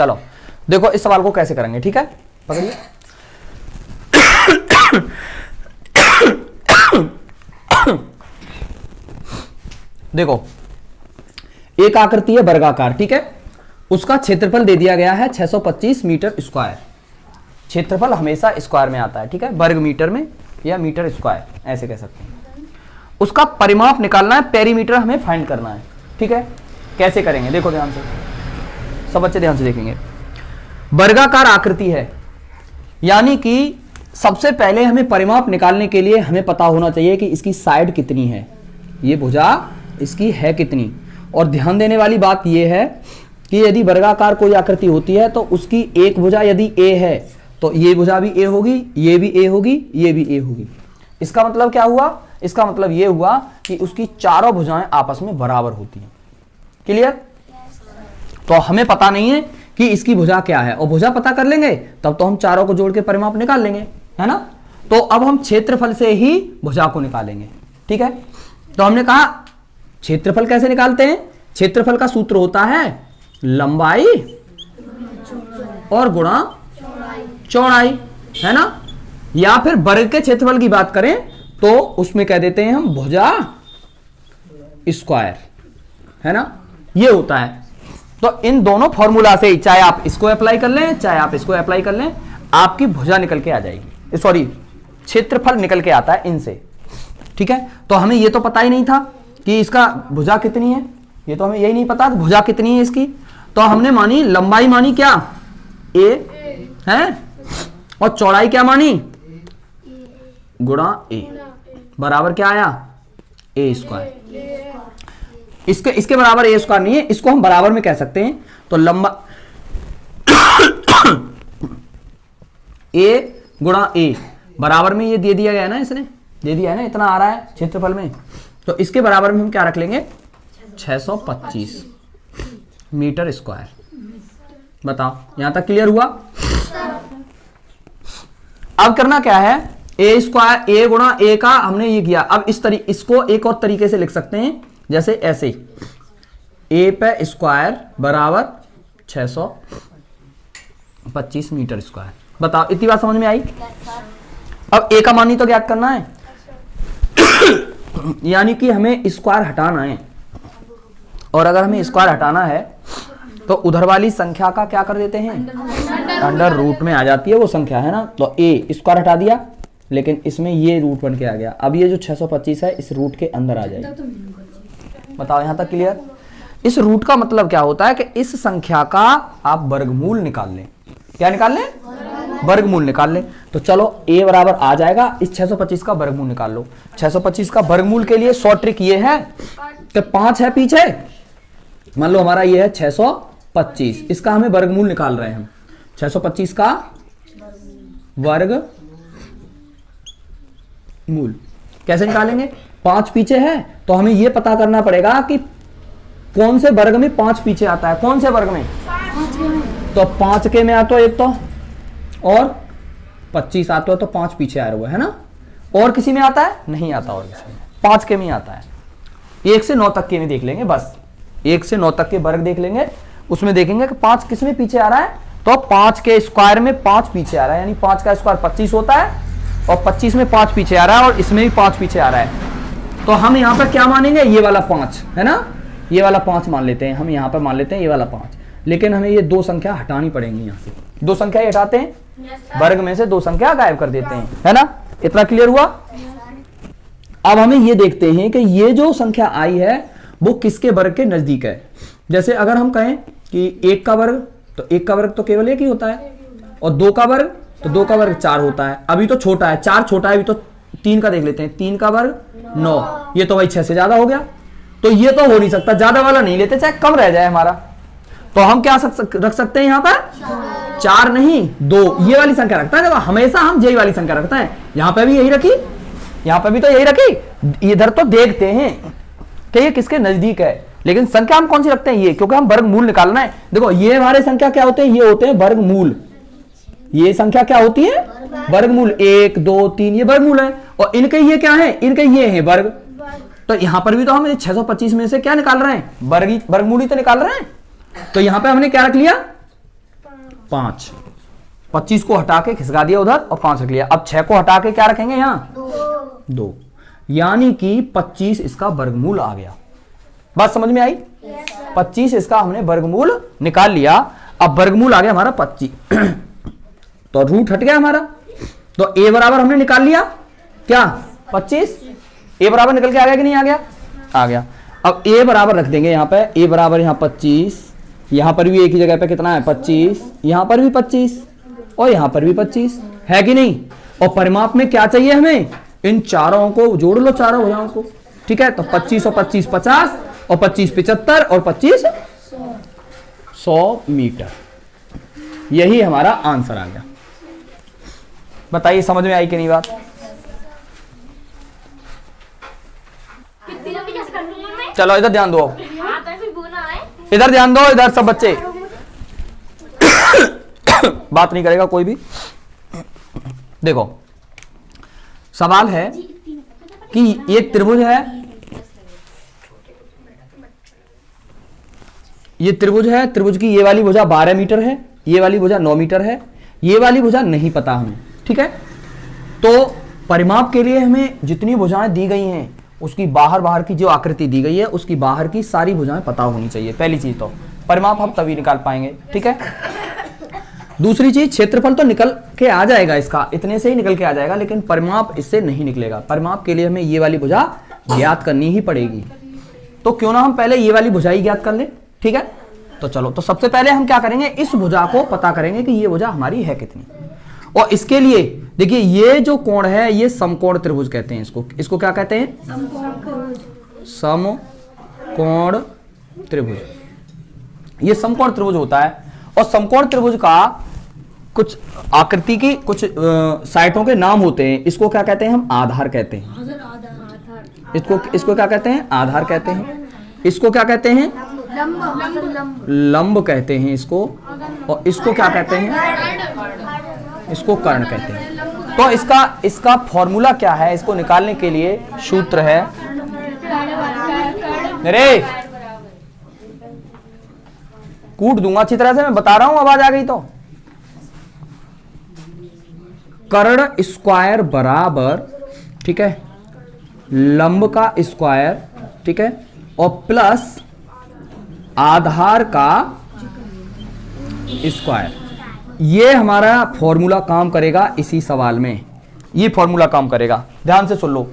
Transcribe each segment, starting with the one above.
चलो देखो इस सवाल को कैसे करेंगे, ठीक है, पकड़िए। देखो एक आकृति है वर्गाकार, ठीक है, उसका क्षेत्रफल दे दिया गया है 625 मीटर स्क्वायर। क्षेत्रफल हमेशा स्क्वायर में आता है, ठीक है, वर्ग मीटर में या मीटर स्क्वायर ऐसे कह सकते हैं। उसका परिमाप निकालना है, पेरीमीटर हमें फाइंड करना है, ठीक है। कैसे करेंगे देखो ध्यान से, सब बच्चे ध्यान से देखेंगे। वर्गाकार आकृति है, यानी कि सबसे पहले हमें परिमाप निकालने के लिए हमें पता होना चाहिए कि इसकी साइड कितनी है, ये भुजा इसकी है कितनी। और ध्यान देने वाली बात यह है कि यदि वर्गाकार कोई आकृति होती है तो उसकी एक भुजा यदि ए है तो ये भुजा भी ए होगी, ये भी ए होगी, ये भी ए होगी। इसका मतलब क्या हुआ, इसका मतलब ये हुआ कि उसकी चारों भुजाएं आपस में बराबर होती हैं। क्लियर? तो हमें पता नहीं है कि इसकी भुजा क्या है, और भुजा पता कर लेंगे तब तो हम चारों को जोड़ के परिमाप निकाल लेंगे, है ना। तो अब हम क्षेत्रफल से ही भुजा को निकालेंगे, ठीक है। तो हमने कहा क्षेत्रफल कैसे निकालते हैं, क्षेत्रफल का सूत्र होता है लंबाई और गुणा चौड़ाई, है ना। या फिर वर्ग के क्षेत्रफल की बात करें तो उसमें कह देते हैं हम भुजा स्क्वायर, है ना, ये होता है। तो इन दोनों फॉर्मूला से चाहे आप इसको अप्लाई कर लें चाहे आप इसको अप्लाई कर लें, आपकी भुजा निकल के आ जाएगी, सॉरी क्षेत्रफल निकल के आता है इनसे, ठीक है। तो हमें ये तो पता ही नहीं था कि इसका भुजा कितनी है, ये तो हमें यही नहीं पता भुजा कितनी है इसकी। तो हमने मानी लंबाई मानी क्या ए है, और चौड़ाई क्या मानी गुणा ए, बराबर क्या आया ए स्क्वायर। इसके बराबर ए स्क्वायर नहीं है, इसको हम बराबर में कह सकते हैं। तो लंबा ए गुणा ए बराबर में ये दे दिया गया है ना, इसने दे दिया है ना, इतना आ रहा है क्षेत्रफल में। तो इसके बराबर में हम क्या रख लेंगे 625 मीटर स्क्वायर। बताओ यहां तक क्लियर हुआ। अब करना क्या है, ए स्क्वायर ए गुणा ए का हमने ये किया। अब इसको एक और तरीके से लिख सकते हैं, जैसे ऐसे ए पे स्क्वायर बराबर 625 मीटर स्क्वायर। बताओ इतनी बात समझ में आई। अब ए का मान ही तो ज्ञात करना है, यानी कि हमें स्क्वायर हटाना है, और अगर हमें स्क्वायर हटाना है तो उधर वाली संख्या का क्या कर देते हैं, अंडर रूट में आ जाती है वो संख्या, है ना। तो ए स्क्वायर हटा दिया, लेकिन इसमें ये रूट बन के आ गया। अब ये जो 625 है इस रूट के अंदर आ जाएगी। बताओ यहां तक क्लियर। इस रूट का मतलब क्या होता है कि इस संख्या का आप वर्गमूल निकाल लें। क्या निकाल लें, वर्गमूल निकाल लें। तो चलो a बराबर आ जाएगा, इस 625 का वर्गमूल निकाल लो। 625 का वर्गमूल के लिए शॉर्ट ट्रिक ये है कि 5 है पीछे, मान लो हमारा ये है 625, इसका हमें वर्गमूल निकाल रहे हैं हम। 625 का वर्गमूल कैसे निकालेंगे, 5 पीछे है तो हमें ये पता करना पड़ेगा कि कौन से वर्ग में 5 पीछे आता है, कौन से वर्ग में, तो 5 के में आता है एक तो, और 25 आता है तो 5 पीछे आ रहा है ना। और किसी में आता है नहीं आता, और किसी में 5 के में आता है। 1 से 9 तक के में देख लेंगे, बस 1 से 9 तक के वर्ग देख लेंगे, उसमें देखेंगे कि 5 किस में पीछे आ रहा है, तो 5 के स्क्वायर में 5 पीछे आ रहा है, यानी 5 का स्क्वायर 25 होता है, और 25 में 5 पीछे आ रहा है, और इसमें भी 5 पीछे आ रहा है। तो हम यहाँ पर क्या मानेंगे, ये वाला 5 है ना, ये वाला 5 मान लेते हैं हम, यहाँ पर मान लेते हैं ये वाला 5, लेकिन हमें ये 2 संख्या हटानी पड़ेंगी। यहाँ से 2 संख्या हटाते हैं, वर्ग में से 2 संख्या गायब कर देते हैं, है ना। इतना क्लियर हुआ। अब हमें ये देखते हैं कि ये जो संख्या आई है वो किसके वर्ग के नजदीक है। जैसे अगर हम कहें कि 1 का वर्ग, तो 1 का वर्ग तो केवल 1 ही होता है, और 2 का वर्ग, तो 2 का वर्ग 4 होता है। अभी तो छोटा है, 4 छोटा है, अभी तो 3 का देख लेते हैं, 3 का वर्ग 9, ये तो भाई 6 से ज्यादा हो गया। तो ये तो हो नहीं सकता, ज्यादा वाला नहीं लेते, चाहे कम रह जाए हमारा। तो हम क्या रख सकते हैं यहाँ पर, 4 नहीं 2, ये वाली संख्या रखता है। हमेशा हम यही वाली संख्या रखते हैं, यहाँ पे भी यही रखी, यहाँ पे भी तो यही रखी। इधर तो देखते हैं कि ये किसके नजदीक है, लेकिन संख्या हम कौन सी रखते हैं, ये, क्योंकि हम वर्गमूल निकालना है। देखो ये हमारे संख्या क्या होते हैं, ये होते हैं वर्गमूल। ये संख्या क्या होती है, वर्गमूल। 1 2 3 ये वर्गमूल है, और इनके ये क्या है, इनके ये है वर्ग। तो यहां पर भी तो हम 625 में से क्या निकाल रहे हैं, वर्गमूल ही तो निकाल रहे हैं। तो यहां पे हमने क्या रख लिया, 5, 25 को हटा के खिसका दिया उधर और 5 रख लिया। अब 6 को हटा के क्या रखेंगे यहाँ 2, यानी कि 25 इसका वर्गमूल आ गया। बात समझ में आई? 25 इसका हमने वर्गमूल निकाल लिया। अब वर्गमूल आ गया हमारा 25 तो रूट हट गया हमारा। तो a बराबर हमने निकाल लिया क्या 25, a बराबर निकल के आ गया कि नहीं आ गया? आ गया। अब a बराबर रख देंगे यहाँ पे, a बराबर यहाँ 25, यहाँ पर भी एक ही जगह पे कितना है 25, यहाँ पर भी 25 और यहाँ पर भी 25 है कि नहीं। और परिमाप में क्या चाहिए हमें? इन चारों को जोड़ लो, चारों भुजाओं को। ठीक है, तो 25 और 25 50 और 25 75 और 25 100 मीटर। यही हमारा आंसर आ गया। बताइए समझ में आई कि नहीं बात? चलो इधर ध्यान दो, इधर ध्यान दो, इधर सब बच्चे बात नहीं करेगा कोई भी। देखो सवाल है कि एक त्रिभुज है, ये त्रिभुज है, त्रिभुज की ये वाली भुजा 12 मीटर है, ये वाली भुजा 9 मीटर है, ये वाली भुजा नहीं पता हमें। ठीक है, तो परिमाप के लिए हमें जितनी भुजाएं दी गई हैं उसकी बाहर की जो आकृति दी गई है उसकी बाहर की सारी भुजाएं पता होनी चाहिए। पहली चीज तो परिमाप हम तभी निकाल पाएंगे। ठीक है, दूसरी चीज क्षेत्रफल तो निकल के आ जाएगा, इसका इतने से ही निकल के आ जाएगा, लेकिन परिमाप इससे नहीं निकलेगा। परिमाप के लिए हमें ये वाली भुजा ज्ञात करनी ही पड़ेगी। तो क्यों ना हम पहले ये वाली भुजा ही ज्ञात कर लें। ठीक है, तो चलो, तो सबसे पहले हम क्या करेंगे, इस भुजा को पता करेंगे कि ये भुजा हमारी है कितनी। और इसके लिए देखिए ये जो कोण है ये समकोण त्रिभुज कहते हैं इसको। इसको क्या कहते हैं? समकोण त्रिभुज। ये समकोण त्रिभुज होता है। और समकोण त्रिभुज का कुछ आकृति की कुछ साइटों के नाम होते हैं। इसको क्या कहते हैं? हम आधार कहते हैं। इसको क्या कहते हैं? आधार कहते हैं। इसको क्या कहते हैं? लंब कहते हैं इसको। और इसको क्या कहते हैं? इसको कर्ण कहते हैं। तो इसका फॉर्मूला क्या है? इसको निकालने के लिए सूत्र है, अरे कूट दूंगा अच्छी तरह से, मैं बता रहा हूं, आवाज आ गई तो। कर्ण स्क्वायर बराबर, ठीक है, लंब का स्क्वायर, ठीक है, और प्लस आधार का स्क्वायर। ये हमारा फॉर्मूला काम करेगा इसी सवाल में। ये फॉर्मूला काम करेगा, ध्यान से सुन लो।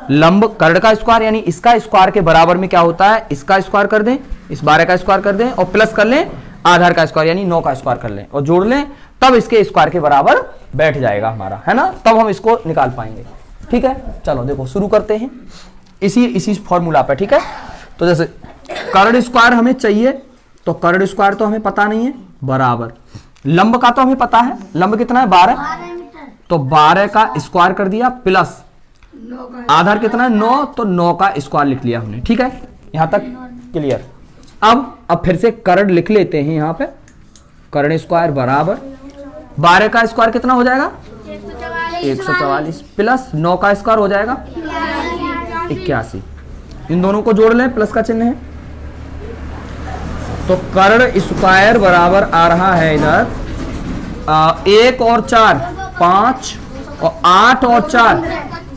लंब कर्ण का स्क्वायर यानी इसका स्क्वायर के बराबर में क्या होता है? इसका स्क्वायर कर दें, इस 12 का स्क्वायर कर दें और प्लस कर लें आधार का स्क्वायर यानी 9 का स्क्वायर कर लें और जोड़ लें, तब इसके स्क्वायर के बराबर बैठ जाएगा हमारा, है ना। तब हम इसको निकाल पाएंगे। ठीक है, चलो देखो शुरू करते हैं इसी फॉर्मूला पे। ठीक है, तो जैसे कर्ण स्क्वायर हमें चाहिए, तो कर्ण स्क्वायर तो हमें पता नहीं है, बराबर लंब का तो हमें पता है, लंब कितना है 12, तो 12 का स्क्वायर कर दिया प्लस आधार कितना है 9, तो 9 का स्क्वायर लिख लिया हमने। ठीक है, यहां तक क्लियर। अब फिर से कर्ण लिख लेते हैं यहाँ पे, कर्ण स्क्वायर बराबर 12 का स्क्वायर कितना हो जाएगा 144 प्लस 9 का स्क्वायर हो जाएगा 81। इन दोनों को जोड़ लें, प्लस का चिन्ह है, तो कर्ण स्क्वायर बराबर आ रहा है इधर 1 और 4 5 और 8 और 4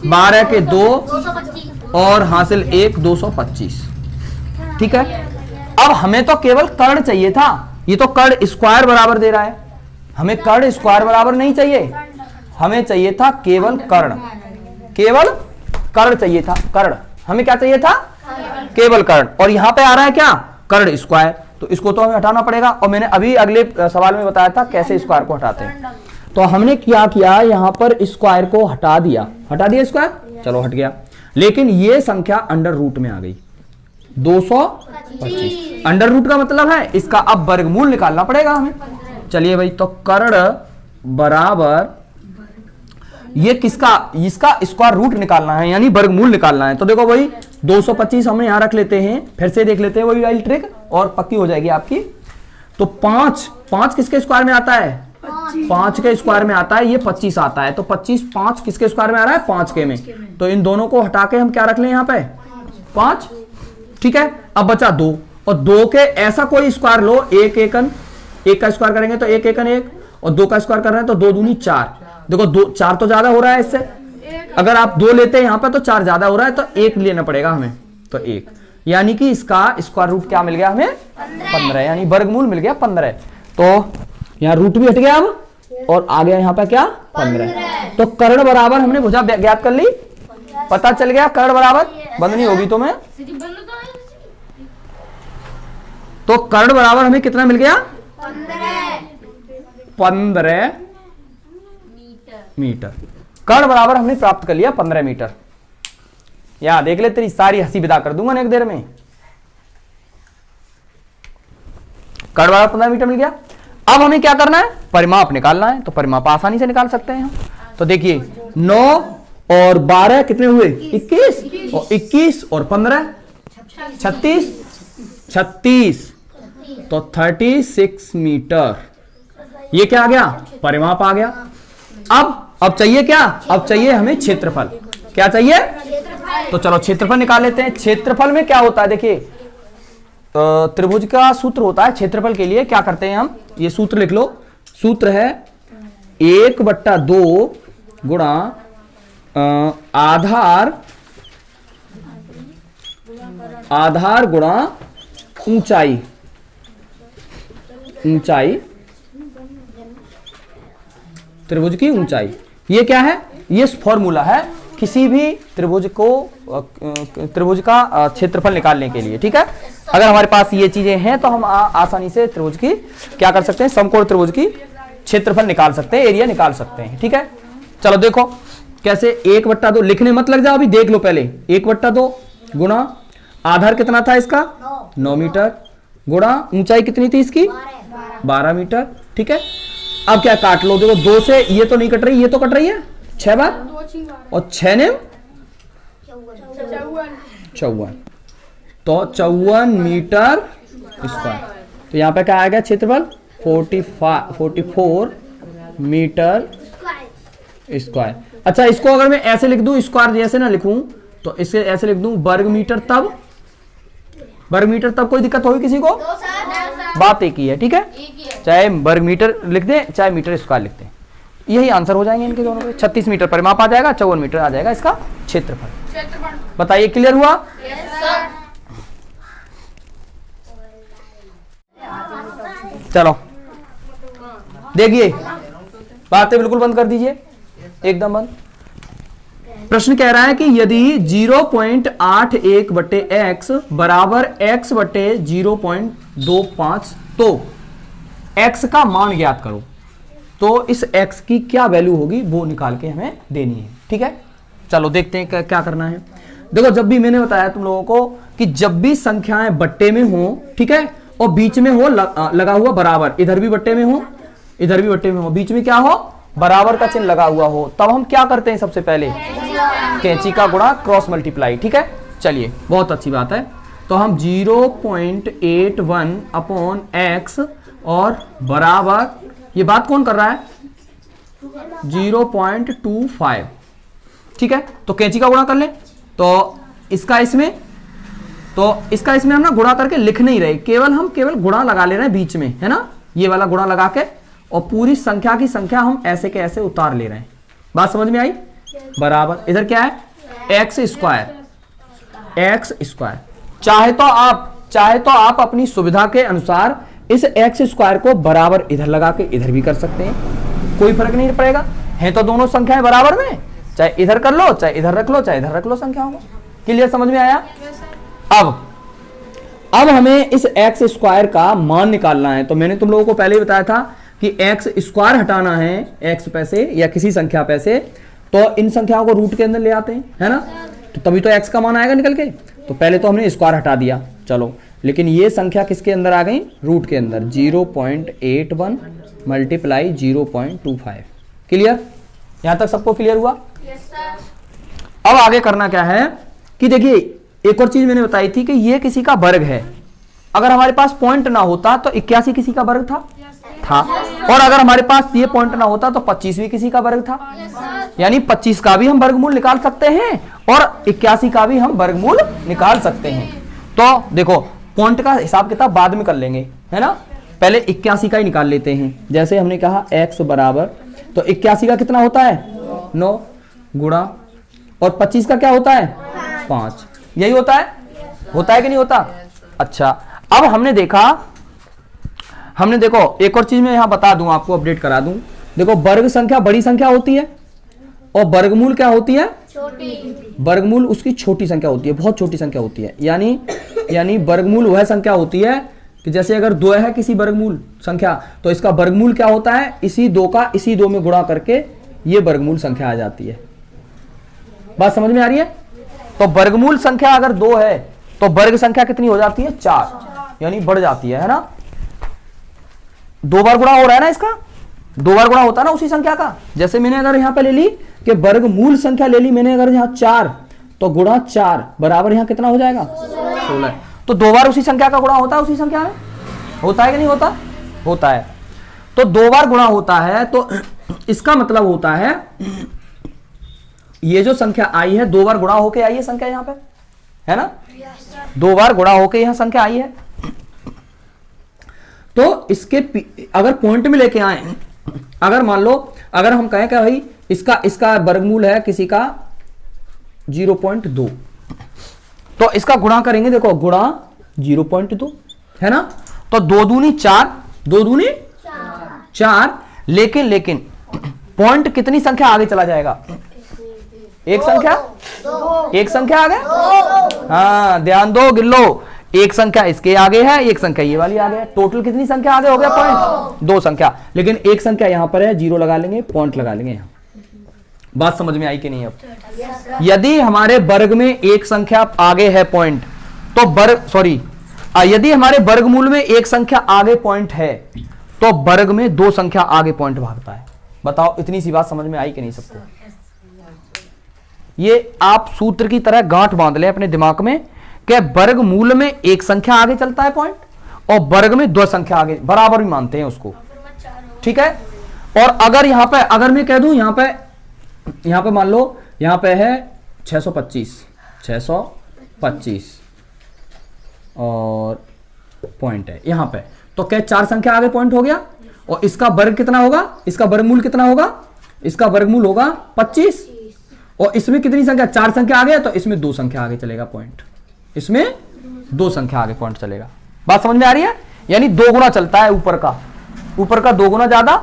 12 के 2 और हासिल 1 225। ठीक है, अब हमें तो केवल कर्ण चाहिए था, ये तो कर्ण स्क्वायर बराबर दे रहा है, हमें कर्ण स्क्वायर बराबर नहीं चाहिए, हमें चाहिए था केवल कर्ण, केवल कर्ण चाहिए था, कर्ण हमें क्या चाहिए था केवल कर्ण। और यहां पे आ रहा है क्या कर्ण स्क्वायर, तो इसको तो हमें हटाना पड़ेगा। और मैंने अभी अगले सवाल में बताया था कैसे स्क्वायर को हटाते हैं। तो हमने क्या किया, यहां पर स्क्वायर को हटा दिया स्क्वायर, चलो हट गया, लेकिन ये संख्या अंडर रूट में आ गई 225। अंडर रूट का मतलब है इसका अब वर्गमूल निकालना पड़ेगा हमें। चलिए भाई, तो कर्ण बराबर ये किसका, इसका स्क्वायर रूट निकालना है यानी वर्गमूल निकालना है। तो देखो भाई 225 हमने यहां रख लेते हैं, फिर से देख लेते हैं वही वाली ट्रिक और पक्की हो जाएगी आपकी। तो 5 किसके स्क्वायर में आता है 5 के स्क्वायर में आता है, ये 25 आता है, तो 25 5 किसके स्क्वायर में आ रहा है 5 के में, तो इन दोनों को हटा के हम क्या रख लें यहाँ पे 5। ठीक है, अब बचा 2 और 2 के ऐसा कोई स्क्वायर लो, 1 एकन एक का स्क्वायर करेंगे तो एक एकन एक, और 2 का स्क्वायर कर रहे हैं तो 2 दूनी 4। देखो 2 4 तो ज्यादा हो रहा है इससे, अगर आप 2 लेते हैं यहाँ पर तो 4 ज्यादा हो रहा है, तो 1 लेना पड़ेगा हमें, तो 1, यानी कि इसका स्क्वायर रूट क्या मिल गया हमें 15, यानी वर्गमूल मिल गया 15। तो यहाँ रूट भी हट गया अब, और आ गया यहाँ पे क्या 15। तो कर्ण बराबर हमने भुजा ज्ञात कर ली, पता चल गया कर्ण बराबर, बंद नहीं होगी तो मैं, तो कर्ण बराबर हमें कितना मिल गया 15 मीटर। कर्ण बराबर हमने प्राप्त कर लिया 15 मीटर। या देख ले, तेरी सारी हंसी विदा कर दूंगा एक देर में। कर्ण बराबर 15 मीटर मिल गया। अब हमें क्या करना है, परिमाप निकालना है, तो परिमाप आसानी से निकाल सकते हैं हम। तो देखिए 9 और 12 कितने हुए 21, और 21 और 15 36, तो 36 मीटर। ये क्या आ गया, परिमाप आ गया। अब चाहिए क्या, अब चाहिए हमें क्षेत्रफल। क्या चाहिए, तो चलो क्षेत्रफल निकाल लेते हैं। क्षेत्रफल में क्या होता है, देखिए त्रिभुज का सूत्र होता है क्षेत्रफल के लिए, क्या करते हैं हम, ये सूत्र लिख लो। सूत्र है 1/2 गुणा आधार गुणा ऊंचाई, त्रिभुज की ऊंचाई। ये क्या है, ये फॉर्मूला है किसी भी त्रिभुज का क्षेत्रफल निकालने के लिए, ठीक है। अगर हमारे पास ये चीजें हैं तो हम आसानी से त्रिभुज की क्या कर सकते हैं, समकोण त्रिभुज की क्षेत्रफल निकाल सकते हैं, एरिया निकाल सकते हैं, ठीक है। चलो देखो कैसे, 1/2 लिखने मत लग जाओ, अभी देख लो पहले। 1/2 गुणा आधार कितना था इसका 9 मीटर, गुणा ऊंचाई कितनी थी इसकी 12 मीटर, ठीक है। अब क्या काट लो, देखो 2 से ये तो नहीं कट रही, ये तो कट रही है 6 बार, और 6 ने 54, तो 54 मीटर स्क्वायर। तो यहां पे क्या आएगा क्षेत्रफल 44 मीटर स्क्वायर। अच्छा, इसको अगर मैं ऐसे लिख दूं, स्क्वायर जैसे ना लिखूं, तो इसे ऐसे लिख दूं वर्ग मीटर, तब कोई दिक्कत होगी किसी को, बात एक ही है, ठीक है। चाहे वर्ग मीटर लिख दें चाहे मीटर स्क्वायर लिख दें, यही आंसर हो जाएंगे इनके दोनों के। 36 मीटर परिमाप आ जाएगा, 54 मीटर आ जाएगा इसका क्षेत्रफल। बताइए क्लियर हुआ? चलो देखिए, बातें बिल्कुल बंद कर दीजिए, एकदम बंद। प्रश्न कह रहा है कि यदि 0.81/x बराबर x/0.25, तो x का मान ज्ञात करो। तो इस x की क्या वैल्यू होगी वो निकाल के हमें देनी है, ठीक है। चलो देखते हैं क्या करना है। देखो, जब भी मैंने बताया तुम लोगों को कि जब भी संख्याएं बट्टे में हो, ठीक है, और बीच में हो लगा हुआ बराबर, इधर भी बट्टे में हो इधर भी बट्टे में हो, बीच में क्या हो बराबर का चिन्ह लगा हुआ हो, तब हम क्या करते हैं, सबसे पहले कैंची का गुणा क्रॉस मल्टीप्लाई, ठीक है। चलिए बहुत अच्छी बात है। तो हम 0.81/x और बराबर, ये बात कौन कर रहा है 0.25, ठीक है। तो कैंची का गुणा कर ले, तो इसका इसमें हम ना गुणा करके लिख नहीं रहे, केवल गुणा लगा ले रहे हैं बीच में, है ना, ये वाला गुणा लगा के, और पूरी संख्या की संख्या हम ऐसे के ऐसे उतार ले रहे हैं। बात समझ में आई? बराबर इधर क्या है एक्स स्क्वायर। चाहे तो आप अपनी सुविधा के अनुसार इस एक्स स्क्वायर को बराबर इधर लगा के इधर भी कर सकते हैं, कोई फर्क नहीं पड़ेगा, है तो दोनों संख्याएं बराबर में, चाहे इधर कर लो चाहे इधर रख लो चाहे इधर रख लो संख्याओं को। क्लियर, समझ में आया? अब हमें इस एक्स स्क्वायर का मान निकालना है। तो मैंने तुम लोगों को पहले ही बताया था कि एक्स स्क्वायर हटाना है एक्स पे से या किसी संख्या पे से, तो इन संख्याओं को रूट के अंदर ले आते हैं, है ना, तो तभी तो एक्स का मान आएगा निकल के। तो पहले तो हमने स्क्वायर हटा दिया, चलो, लेकिन ये संख्या किसके अंदर आ गई, रूट के अंदर, 0.81 मल्टीप्लाई 0.25। क्लियर, यहां तक सबको क्लियर हुआ? अब आगे करना क्या है कि देखिए, एक और चीज मैंने बताई थी कि ये किसी का वर्ग है। अगर हमारे पास पॉइंट ना होता तो 81 किसी का वर्ग था, और अगर हमारे पास ये पॉइंट ना होता तो 25 भी किसी का वर्ग था, यानी 25 का भी हम वर्गमूल निकाल सकते हैं और 81 का भी हम वर्गमूल निकाल सकते हैं। तो देखो, पॉइंट का हिसाब किताब बाद में कर लेंगे, है ना, पहले 81 का ही निकाल लेते हैं। जैसे हमने कहा x बराबर, तो 81 का कितना होता है 9 गुणा, और 25 का क्या होता है 5, यही होता है कि नहीं होता। अच्छा, अब हमने देखो एक और चीज मैं यहां बता दूं आपको, अपडेट करा दूं। देखो वर्ग संख्या बड़ी संख्या होती है और वर्गमूल क्या होती है छोटी। वर्गमूल उसकी छोटी संख्या होती है, बहुत छोटी संख्या होती है। यानी वर्गमूल वह संख्या होती है कि जैसे अगर 2 है किसी वर्गमूल संख्या, तो इसका वर्गमूल क्या होता है, इसी 2 का इसी 2 में गुणा करके ये वर्गमूल संख्या आ जाती है। बात समझ में आ रही है। तो वर्गमूल संख्या अगर 2 है तो वर्ग संख्या कितनी हो जाती है 4, यानी बढ़ जाती है ना। 2 बार गुणा हो रहा है ना, इसका 2 बार गुणा होता है ना उसी संख्या का। जैसे मैंने अगर यहां पे ले ली कि वर्गमूल संख्या ले ली मैंने अगर यहां 4, तो गुणा 4 बराबर यहां कितना हो जाएगा 16। तो 2 बार उसी संख्या का गुणा होता है उसी संख्या में, होता है कि नहीं होता, होता है। तो 2 बार गुणा होता है, तो इसका मतलब होता है ये जो संख्या आई है 2 बार गुणा होके आई है संख्या यहां पे, है ना। 2 बार गुणा होके यहां संख्या आई है। तो इसके अगर पॉइंट में लेके आए, अगर मान लो अगर हम कहें कि भाई इसका वर्गमूल है किसी का 0.2, तो इसका गुणा करेंगे, देखो गुणा 0.2 है ना। तो 2 दूनी 4, 2 दूनी 4, लेकिन पॉइंट कितनी संख्या आगे चला जाएगा, एक संख्या आगे। हाँ ध्यान दो, गिन लो, एक संख्या इसके आगे है, एक संख्या ये वाली आगे है। टोटल कितनी संख्या आगे हो गया पॉइंट, 2 संख्या, लेकिन एक संख्या यहां पर है, 0 लगा लेंगे, पॉइंट लगा लेंगे यहां। बात समझ में आई कि नहीं। अब यदि हमारे वर्ग में एक संख्या आगे है पॉइंट, तो यदि हमारे वर्गमूल में एक संख्या आगे पॉइंट है, तो वर्ग में 2 संख्या आगे पॉइंट भागता है। बताओ इतनी सी बात समझ में आई कि नहीं सबको। ये आप सूत्र की तरह गांठ बांध लें अपने दिमाग में कि वर्गमूल में एक संख्या आगे चलता है पॉइंट, और वर्ग में 2 संख्या आगे, बराबर भी मानते हैं उसको, ठीक है। और अगर यहां पे अगर मैं कह दूं यहां पे मान लो यहां पे है 625 और पॉइंट है यहां पे, तो क्या 4 संख्या आगे पॉइंट हो गया। और इसका वर्ग कितना होगा, इसका वर्गमूल कितना होगा, इसका वर्गमूल होगा 25, और इसमें कितनी संख्या 4 संख्या आगे है, तो इसमें 2 संख्या आगे चलेगा पॉइंट, इसमें 2 संख्या आगे पॉइंट चलेगा। बात समझ में आ रही है। यानी 2 गुना चलता है ऊपर का 2 गुना ज्यादा,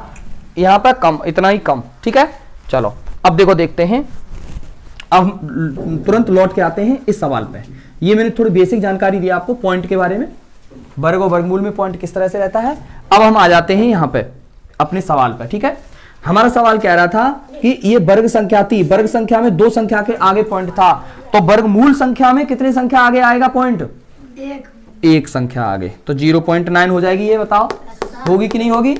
यहां पर कम, इतना ही कम, ठीक है। चलो अब देखो देखते हैं, अब तुरंत लौट के आते हैं इस सवाल पे। ये मैंने थोड़ी बेसिक जानकारी दी आपको पॉइंट के बारे में, वर्ग और वर्गमूल में पॉइंट किस तरह से रहता है। अब हम आ जाते हैं यहां पे अपने सवाल पे, ठीक है। हमारा सवाल कह रहा था कि ये वर्ग संख्या थी, वर्ग संख्या में 2 संख्या के आगे पॉइंट था, तो वर्गमूल संख्या में कितनी संख्या आगे आएगा पॉइंट, एक संख्या आगे, तो 0.9 हो जाएगी। ये बताओ होगी कि नहीं होगी,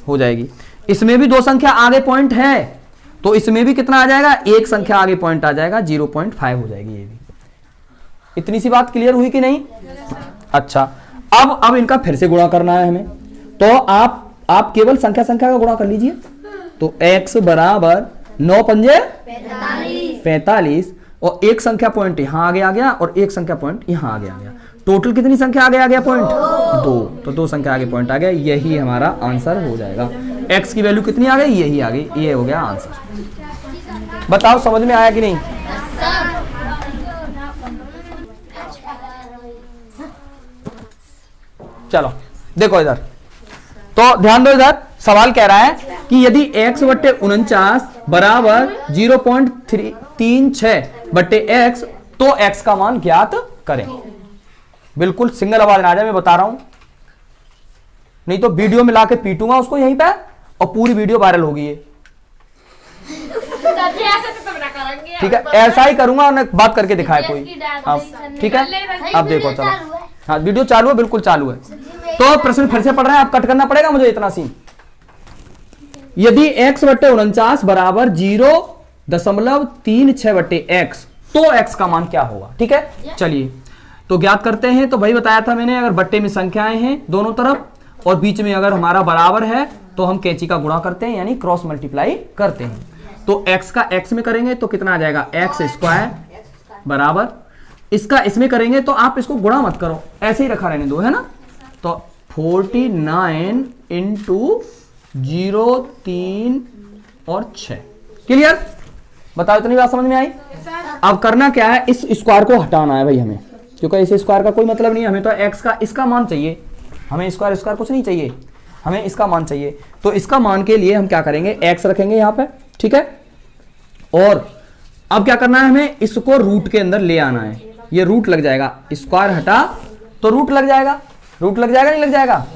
हो जाएगी। इसमें भी 2 संख्या आगे पॉइंट है, तो इसमें भी कितना आ जाएगा, एक संख्या आगे पॉइंट आ जाएगा, 0.5 हो जाएगी ये भी। इतनी सी बात क्लियर हुई कि नहीं। अच्छा, अब इनका फिर से गुणा करना है हमें, तो आप केवल संख्या का गुणा कर लीजिए। तो x बराबर 9 पंजे 45, और एक संख्या पॉइंट यहां आगे आ गया और एक संख्या पॉइंट यहां आगे आ गया। टोटल कितनी संख्या आगे आ गया पॉइंट, 2, तो 2 संख्या आगे पॉइंट आ गया। यही हमारा आंसर हो जाएगा। x की वैल्यू कितनी आ गई, यही आ गई, ये हो गया आंसर। बताओ समझ में आया कि नहीं। चलो देखो इधर, तो ध्यान दो, इधर सवाल कह रहा है कि यदि x बट्टे 49 बराबर 0.36 बट्टे x, तो x का मान ज्ञात करें। बिल्कुल सिंगल आवाज ना जाए, मैं बता रहा हूं, नहीं तो वीडियो में लाके पीटूंगा उसको यहीं पे, और पूरी वीडियो वायरल होगी ये, ठीक है। ऐसा ही करूंगा और बात करके दिखाए कोई, ठीक है। अब देखो चलो, हाँ वीडियो चालू है, बिल्कुल चालू है। तो प्रश्न फिर से पढ़ रहे हैं, आप कट करना पड़ेगा मुझे इतना सी। यदि x बट्टे 49 बराबर 0.36 बट्टे x, तो x का मान क्या होगा, ठीक है। चलिए तो ज्ञात करते हैं। तो भाई बताया था मैंने, अगर बट्टे में संख्याएं हैं दोनों तरफ और बीच में अगर हमारा बराबर है, तो हम कैंची का गुणा करते हैं, यानी क्रॉस मल्टीप्लाई करते हैं। तो x का x में करेंगे तो कितना आ जाएगा, x स्क्वायर बराबर, इसका इसमें करेंगे तो आप इसको गुणा मत करो, ऐसे ही रखा रहने दो, है ना। तो 49 इंटू 0, 3 और 6। क्लियर? बताओ इतनी बात समझ में आई? अब करना क्या है, इस स्क्वायर को हटाना है भाई हमें, क्योंकि इस स्क्वायर का कोई मतलब नहीं है, हमें तो x का इसका मान चाहिए, हमें स्क्वायर स्क्वायर कुछ नहीं चाहिए, हमें इसका मान चाहिए। तो इसका मान के लिए हम क्या करेंगे, x रखेंगे यहाँ पे, ठीक है। और अब क्या करना है, हमें इसको रूट के अंदर ले आना है, ये रूट लग जाएगा, स्क्वायर हटा तो रूट लग जाएगा, रूट लग जाएगा नहीं लग जाएगा।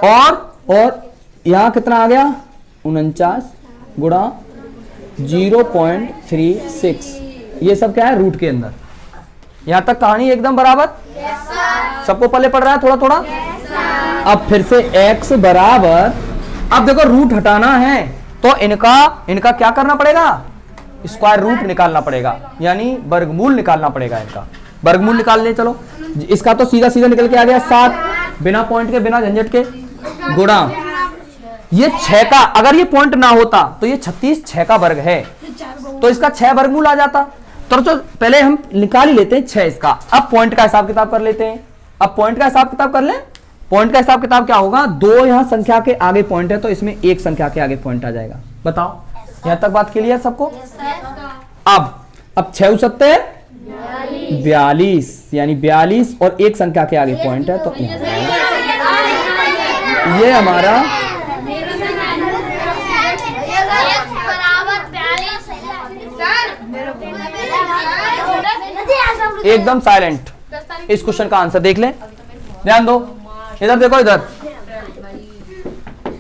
और यहां कितना आ गया, 49 गुणा 0.36, ये सब क्या है, रूट के अंदर। यहां तक कहानी एकदम बराबर, सबको पल्ले पड़ रहा है थोड़ा थोड़ा। अब फिर से x बराबर, अब देखो रूट हटाना है तो इनका क्या करना पड़ेगा, स्क्वायर रूट निकालना पड़ेगा, यानी वर्गमूल निकालना पड़ेगा। इनका वर्गमूल निकाल ले, चलो। इसका तो सीधा सीधा निकल के आ गया 7, बिना पॉइंट के बिना झंझट के, गुणा ये 6 का, अगर ये पॉइंट ना होता तो ये 36 6 का वर्ग है, तो इसका 6 वर्गमूल आ जाता। तो पहले हम निकाल ही लेते हैं 6 इसका। अब पॉइंट का हिसाब किताब कर लेते हैं, अब पॉइंट का हिसाब किताब कर ले। पॉइंट का हिसाब किताब क्या होगा, 2 यहां संख्या के आगे पॉइंट है तो इसमें 1 संख्या के आगे पॉइंट आ जाएगा। बताओ यहां तक बात क्लियर सबको? अब 6 सत्ते 42, यानी 42 और 1 संख्या के आगे पॉइंट है तो ये हमारा एकदम साइलेंट। इस क्वेश्चन का आंसर देख लें, ध्यान दो, इधर देखो, इधर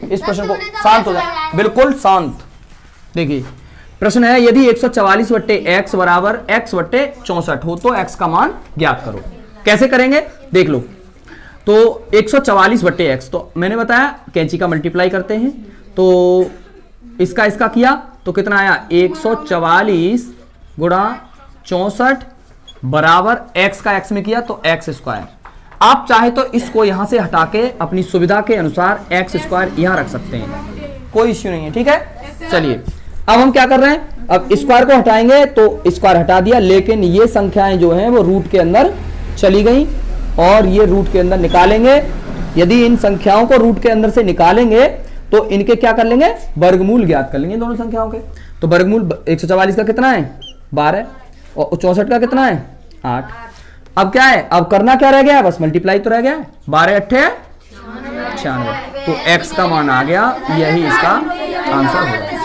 इस प्रश्न को शांत हो जाए, बिल्कुल शांत। देखिए प्रश्न है, यदि 144 बट्टे x बराबर x बट्टे 64 हो तो x का मान ज्ञात करो। कैसे करेंगे देख लो। तो 144 बट्टे x, तो मैंने बताया कैंची का मल्टीप्लाई करते हैं, तो इसका किया तो कितना आया, 144 गुणा 64 बराबर x का x में किया तो x स्क्वायर। आप चाहे तो इसको यहां से हटा के अपनी सुविधा के अनुसार x स्क्वायर यहां रख सकते हैं, कोई इश्यू नहीं है, ठीक है। चलिए अब हम क्या कर रहे हैं, अब स्क्वायर को हटाएंगे तो स्क्वायर हटा दिया, लेकिन ये संख्याएं जो हैं वो रूट के अंदर चली गई और ये रूट के अंदर निकालेंगे। यदि इन संख्याओं को रूट के अंदर से निकालेंगे तो इनके क्या कर लेंगे, वर्गमूल ज्ञात कर लेंगे दोनों संख्याओं के। तो वर्गमूल 144 का कितना है, 12, और 64 का कितना है, 8। अब क्या है, अब करना क्या रह गया, बस मल्टीप्लाई तो रह गया, 12 8 96, तो x का मान आ गया, यही इसका आंसर होगा।